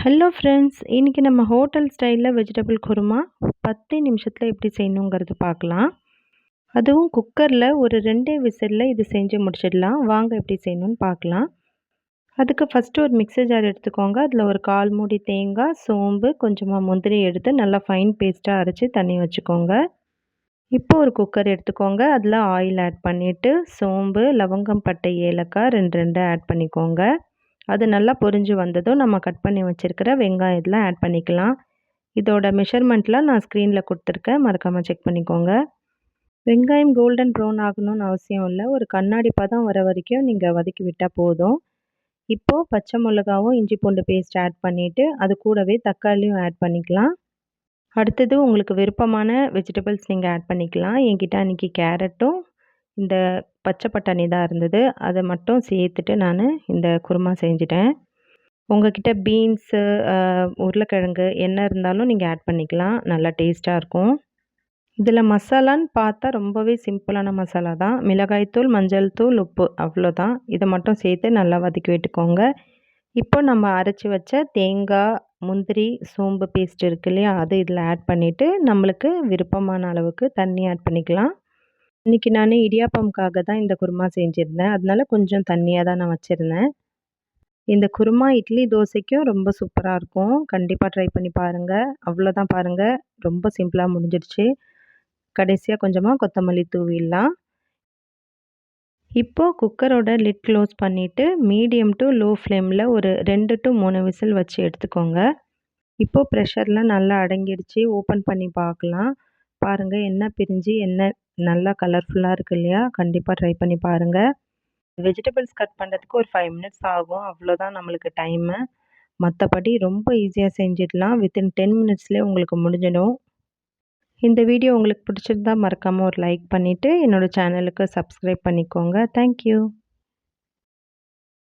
Hello friends, இன்றைக்கி நம்ம hotel ஸ்டைலில் வெஜிடபிள் குருமா 10 நிமிஷத்தில் எப்படி செய்யணுங்கிறது பார்க்கலாம். அதுவும் குக்கரில் ஒரு 2 விசிலில் இது செஞ்சு முடிச்சிடலாம். வாங்க எப்படி செய்யணும்னு பார்க்கலாம். அதுக்கு ஃபஸ்ட்டு ஒரு மிக்ஸி ஜார் எடுத்துக்கோங்க. அதில் ஒரு 1/4 மூடி தேங்காய், சோம்பு, கொஞ்சமாக முந்திரி எடுத்து நல்லா ஃபைன் பேஸ்ட்டாக அரைச்சி தண்ணி வச்சுக்கோங்க. இப்போ ஒரு குக்கர் எடுத்துக்கோங்க. அதில் ஆயில் ஆட் பண்ணிவிட்டு சோம்பு, லவங்கம், பட்டை, ஏலக்காய் 2 ஆட் பண்ணிக்கோங்க. அது நல்லா பொரிஞ்சு வந்ததும் நம்ம கட் பண்ணி வச்சுருக்கிற வெங்காயம் இதில் ஆட் பண்ணிக்கலாம். இதோட மெஷர்மெண்ட்லாம் நான் ஸ்க்ரீனில் கொடுத்துருக்கேன், மறக்காமல் செக் பண்ணிக்கோங்க. வெங்காயம் கோல்டன் ப்ரௌன் ஆகணும்னு அவசியம் இல்லை, ஒரு கண்ணாடி பதம் வர வரைக்கும் நீங்கள் வதக்கி விட்டால் போதும். இப்போது பச்சை மிளகாவும் இஞ்சி பூண்டு பேஸ்ட் ஆட் பண்ணிவிட்டு அது கூடவே தக்காளியும் ஆட் பண்ணிக்கலாம். அடுத்தது உங்களுக்கு விருப்பமான வெஜிடபிள்ஸ் நீங்கள் ஆட் பண்ணிக்கலாம். என்கிட்ட அன்றைக்கி கேரட்டும் இந்த பச்சை பட்டாணி தான் இருந்தது, அதை மட்டும் சேர்த்துட்டு நான் இந்த குருமா செஞ்சுட்டேன். உங்கள்கிட்ட பீன்ஸு, உருளைக்கிழங்கு என்ன இருந்தாலும் நீங்கள் ஆட் பண்ணிக்கலாம், நல்லா டேஸ்ட்டாக இருக்கும். இதில் மசாலான்னு பார்த்தா ரொம்பவே சிம்பிளான மசாலா தான். மிளகாய்த்தூள், மஞ்சள் தூள், உப்பு அவ்வளோதான். இதை மட்டும் சேர்த்து நல்லா வதக்கி விட்டுக்கோங்க. இப்போ நம்ம அரைச்சி வச்ச தேங்காய், முந்திரி, சோம்பு பேஸ்ட் இருக்கு இல்லையா, அது இதில் ஆட் பண்ணிவிட்டு நம்மளுக்கு விருப்பமான அளவுக்கு தண்ணி ஆட் பண்ணிக்கலாம். இன்றைக்கி நான் இடியாப்பம்காக தான் இந்த குருமா செஞ்சுருந்தேன், அதனால கொஞ்சம் தண்ணியாக தான் நான் வச்சுருந்தேன். இந்த குருமா இட்லி, தோசைக்கும் ரொம்ப சூப்பராக இருக்கும். கண்டிப்பாக ட்ரை பண்ணி பாருங்கள். அவ்வளோதான் பாருங்கள், ரொம்ப சிம்பிளாக முடிஞ்சிடுச்சு. கடைசியாக கொஞ்சமாக கொத்தமல்லி தூவிடலாம். இப்போது குக்கரோட லிட் க்ளோஸ் பண்ணிவிட்டு மீடியம் டு லோ ஃப்ளேமில் ஒரு 2 to 3 விசில் வச்சு எடுத்துக்கோங்க. இப்போது ப்ரெஷர்லாம் நல்லா அடங்கிடுச்சு. ஓப்பன் பண்ணி பார்க்கலாம். பாருங்கள், எண்ணெய் பிரிஞ்சு எண்ணெய் நல்லா கலர்ஃபுல்லாக இருக்குது இல்லையா? கண்டிப்பாக ட்ரை பண்ணி பாருங்கள். வெஜிடபிள்ஸ் கட் பண்ணுறதுக்கு ஒரு 5 மினிட்ஸ் ஆகும், அவ்வளோதான் நம்மளுக்கு டைமு. மற்றபடி ரொம்ப ஈஸியாக செஞ்சிடலாம். வித்தின் 10 மினிட்ஸ்லேயே உங்களுக்கு முடிஞ்சிடும். இந்த வீடியோ உங்களுக்கு பிடிச்சிருந்தா மறக்காமல் ஒரு லைக் பண்ணிவிட்டு என்னோடய சேனலுக்கு சப்ஸ்கிரைப் பண்ணிக்கோங்க. தேங்க்யூ.